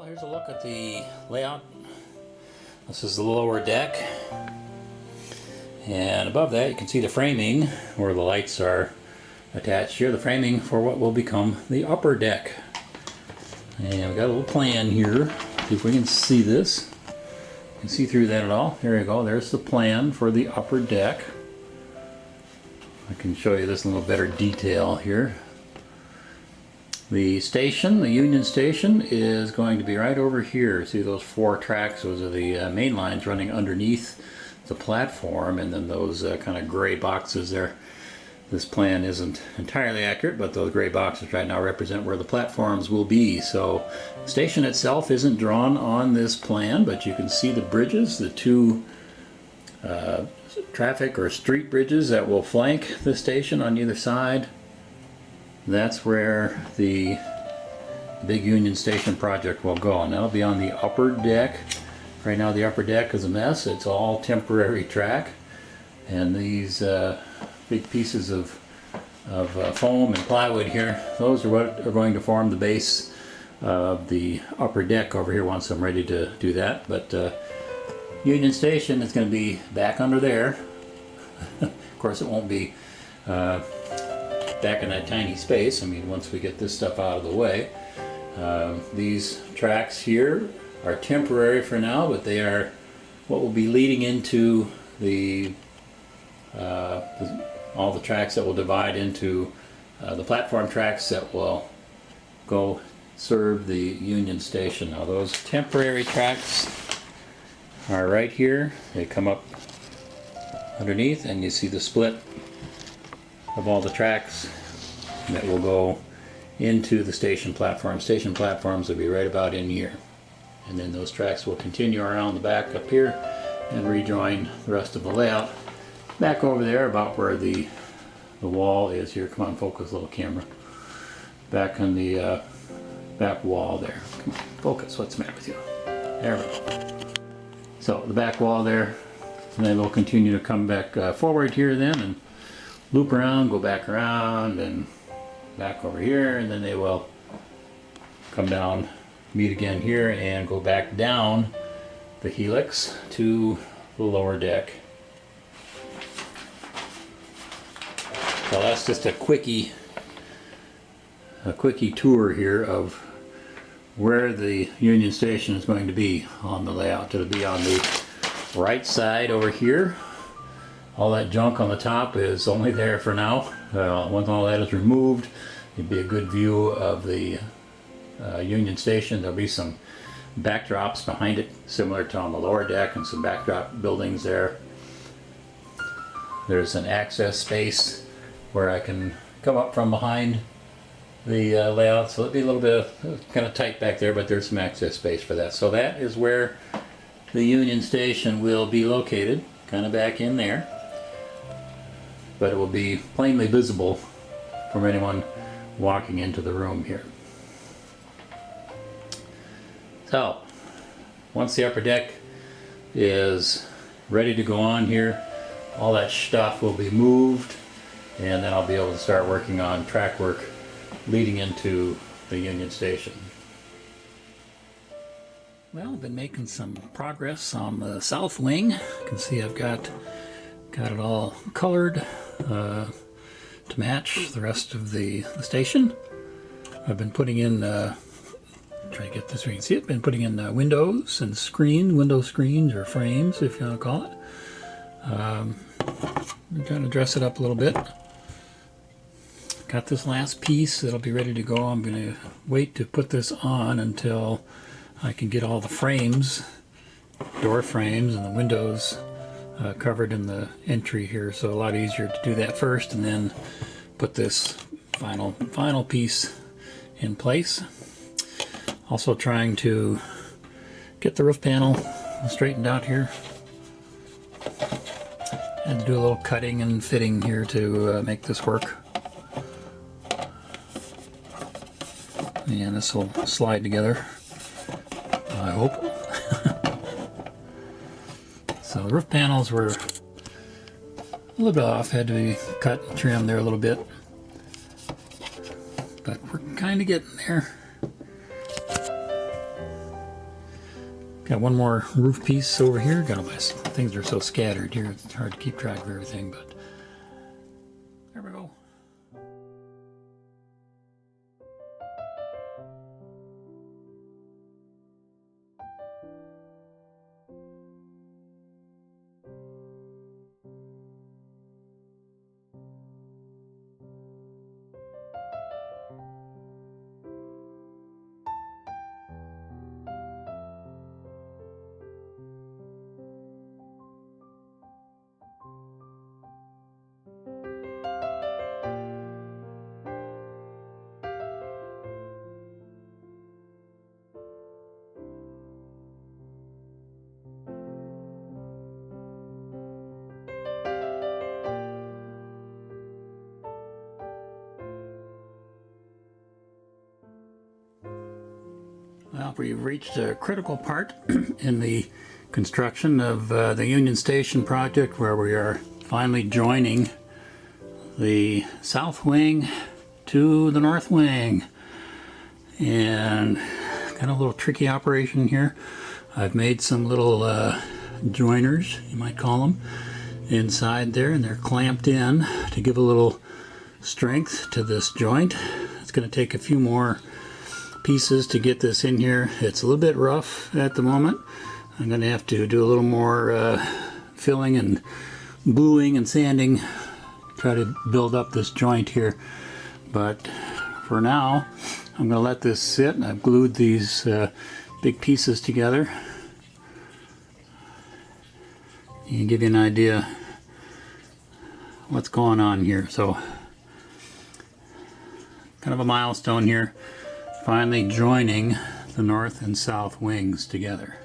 Here's a look at the layout. This is the lower deck, and above that you can see the framing where the lights are attached here, the framing for what will become the upper deck. And we got a little plan here. See if we can see this. You can see through that at all. There you go. There's the plan for the upper deck. I can show you this in a little better detail here. The station, the Union Station, is going to be right over here. See those 4 tracks? Those are the main lines running underneath the platform, and then those kind of gray boxes there. This plan isn't entirely accurate, but those gray boxes right now represent where the platforms will be. So the station itself isn't drawn on this plan, but you can see the bridges, the 2 traffic or street bridges that will flank the station on either side. That's where the big Union Station project will go, and that'll be on the upper deck. Right now the upper deck is a mess. It's all temporary track, and these big pieces of foam and plywood here, those are what are going to form the base of the upper deck over here once I'm ready to do that. But Union Station is going to be back under there. Of course it won't be back in that tiny space. I mean, once we get this stuff out of the way. These tracks here are temporary for now, but they are what will be leading into all the tracks that will divide into the platform tracks that will go serve the Union Station. Now those temporary tracks are right here. They come up underneath, and you see the split of all the tracks that will go into the station platform. Station platforms will be right about in here, and then those tracks will continue around the back up here and rejoin the rest of the layout back over there about where the wall is here. Come on, focus, little camera. Back on the back wall there. Come on, focus. What's the matter with you? There we go. So the back wall there, and then we'll continue to come back forward here then and loop around, go back around, and back over here, and then they will come down, meet again here, and go back down the helix to the lower deck. So that's just a quickie tour here of where the Union Station is going to be on the layout. It'll be on the right side over here. All that junk on the top is only there for now. Once all that is removed, it'd be a good view of the Union Station. There'll be some backdrops behind it, similar to on the lower deck, and some backdrop buildings there. There's an access space where I can come up from behind the layout, so it'll be a little bit kind of tight back there, but there's some access space for that. So that is where the Union Station will be located, kind of back in there. But it will be plainly visible from anyone walking into the room here. So, once the upper deck is ready to go on here, all that stuff will be moved, and then I'll be able to start working on track work leading into the Union Station. Well, I've been making some progress on the south wing. You can see I've got it all colored to match the rest of the station. I've been putting in, try to get this so you can see it, been putting in windows and window screens or frames, if you want to call it. I'm trying to dress it up a little bit. Got this last piece that'll be ready to go. I'm going to wait to put this on until I can get all the frames, door frames and the windows covered in the entry here, so a lot easier to do that first and then put this final piece in place. Also trying to get the roof panel straightened out here. Had to do a little cutting and fitting here to make this work. And this will slide together, I hope. So the roof panels were a little bit off, had to be cut and trimmed there a little bit. But we're kind of getting there. Got one more roof piece over here. Got all my things are so scattered here, it's hard to keep track of everything, but there we go. Well, we've reached a critical part in the construction of the Union Station project, where we are finally joining the south wing to the north wing. And got a little tricky operation here. I've made some little joiners, you might call them, inside there, and they're clamped in to give a little strength to this joint. It's going to take a few more pieces to get this in here. It's a little bit rough at the moment. I'm going to have to do a little more filling and bluing and sanding, try to build up this joint here. But for now, I'm going to let this sit. I've glued these big pieces together. You can give you an idea what's going on here. So, kind of a milestone here. Finally joining the north and south wings together.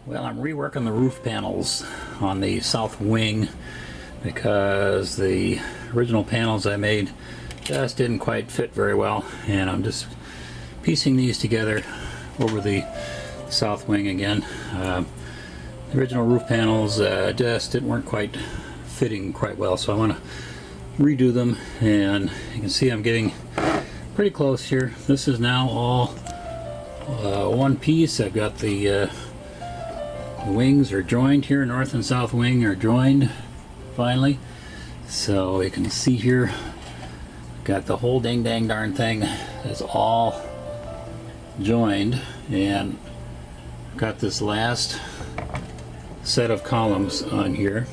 Well, I'm reworking the roof panels on the south wing because the original panels I made just didn't quite fit very well, and I'm just piecing these together over the south wing again. The original roof panels just weren't quite fitting quite well, so I want to redo them, and you can see I'm getting pretty close here. This is now all one piece. I've got the wings are joined here, north and south wing are joined finally. So you can see here, got the whole dang darn thing is all joined, and got this last set of columns on here.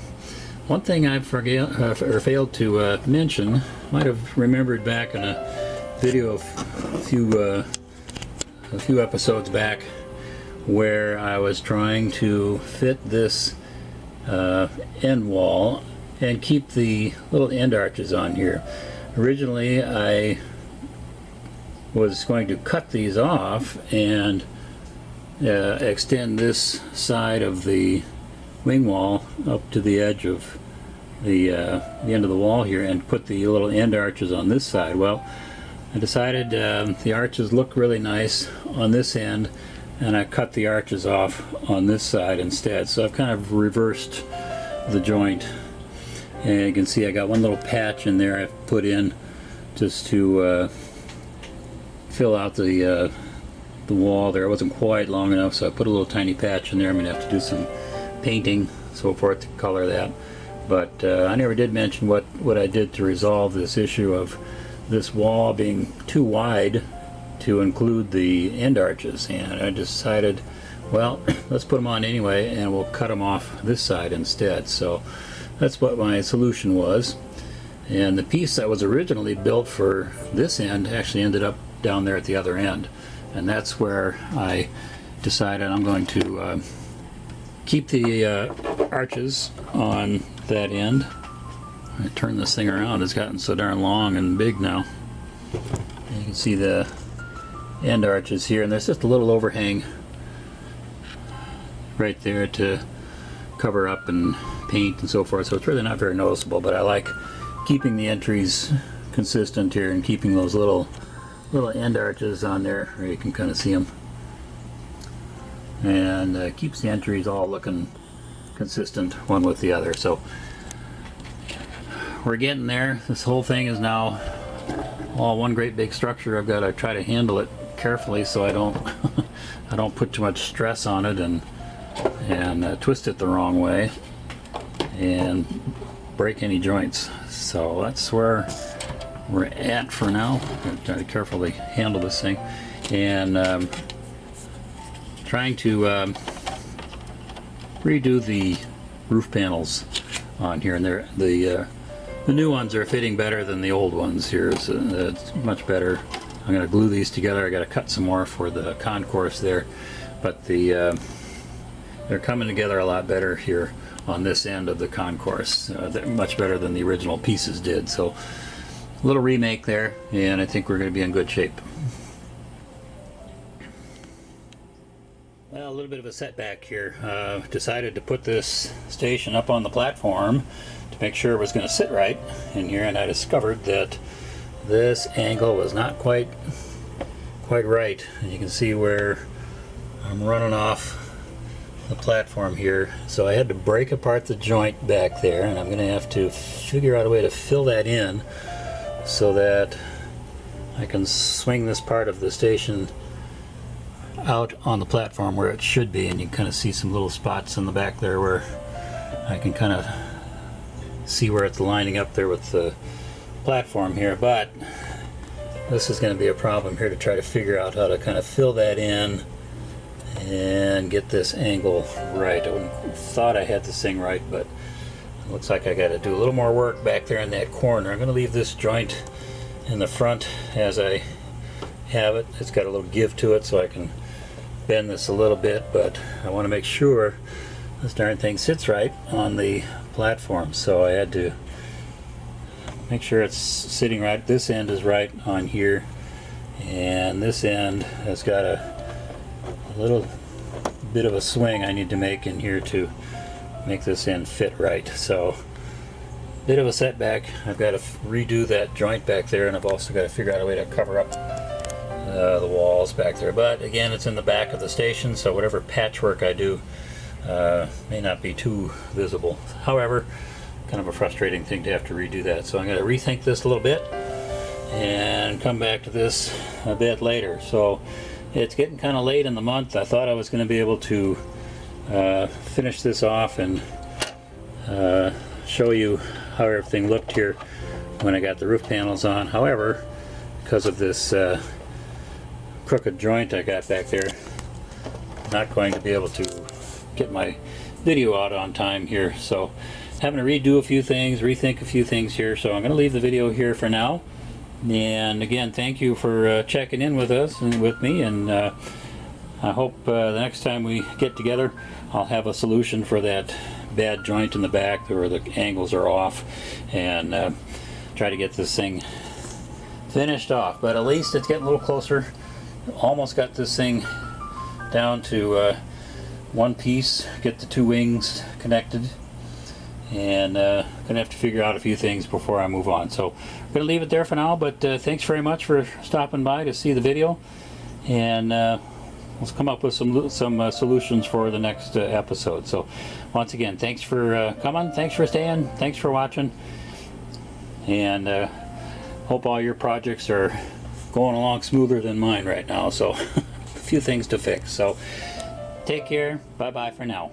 One thing I failed to mention, might have remembered back in a video a few episodes back, where I was trying to fit this end wall and keep the little end arches on here. Originally I was going to cut these off and extend this side of the wing wall up to the edge of the end of the wall here and put the little end arches on this side. Well, I decided the arches look really nice on this end, and I cut the arches off on this side instead. So I've kind of reversed the joint, and you can see I got one little patch in there I've put in just to fill out the wall there. It wasn't quite long enough, so I put a little tiny patch in there. I'm gonna have to do some painting, so forth, to color that. But I never did mention what I did to resolve this issue of this wall being too wide to include the end arches, and I decided, well, let's put them on anyway, and we'll cut them off this side instead. So that's what my solution was, and the piece that was originally built for this end actually ended up down there at the other end, and that's where I decided I'm going to keep the arches on that end. I turn this thing around, it's gotten so darn long and big now. You can see the end arches here, and there's just a little overhang right there to cover up and paint and so forth, so it's really not very noticeable, but I like keeping the entries consistent here and keeping those little end arches on there where you can kind of see them, and keeps the entries all looking consistent one with the other. So we're getting there. This whole thing is now all one great big structure. I've got to try to handle it carefully so I don't I don't put too much stress on it and twist it the wrong way and break any joints. So that's where we're at for now. I'm going to try to carefully handle this thing, and trying to redo the roof panels on here, and the new ones are fitting better than the old ones here. It's much better. I'm going to glue these together. I got to cut some more for the concourse there, but they're coming together a lot better here on this end of the concourse. They're much better than the original pieces did. So a little remake there, and I think we're going to be in good shape. Well, a little bit of a setback here. Decided to put this station up on the platform to make sure it was going to sit right in here, and I discovered that this angle was not quite right. And you can see where I'm running off the platform here, so I had to break apart the joint back there, and I'm going to have to figure out a way to fill that in so that I can swing this part of the station out on the platform where it should be. And you can kind of see some little spots in the back there where I can kind of see where it's lining up there with the platform here, but this is going to be a problem here to try to figure out how to kind of fill that in and get this angle right. I thought I had this thing right, but it looks like I got to do a little more work back there in that corner. I'm going to leave this joint in the front as I have it. It's got a little give to it, so I can bend this a little bit, but I want to make sure this darn thing sits right on the platform, so I had to make sure it's sitting right. This end is right on here, and this end has got a little bit of a swing I need to make in here to make this end fit right. So bit of a setback. I've got to redo that joint back there, and I've also got to figure out a way to cover up the walls back there. But again, it's in the back of the station, so whatever patchwork I do may not be too visible. However, kind of a frustrating thing to have to redo that. So I'm going to rethink this a little bit and come back to this a bit later. So it's getting kind of late in the month. I thought I was going to be able to finish this off and show you how everything looked here when I got the roof panels on. However, because of this crooked joint I got back there, I'm not going to be able to get my video out on time here. So having to redo a few things, rethink a few things here. So I'm going to leave the video here for now. And again, thank you for checking in with us and with me, and I hope the next time we get together I'll have a solution for that bad joint in the back where the angles are off, and try to get this thing finished off. But at least it's getting a little closer. Almost got this thing down to one piece, get the two wings connected, and gonna have to figure out a few things before I move on. So I'm gonna leave it there for now, but thanks very much for stopping by to see the video, and let's come up with some solutions for the next episode. So once again, thanks for coming, thanks for staying, thanks for watching, and hope all your projects are going along smoother than mine right now. So a few things to fix. So take care, bye bye for now.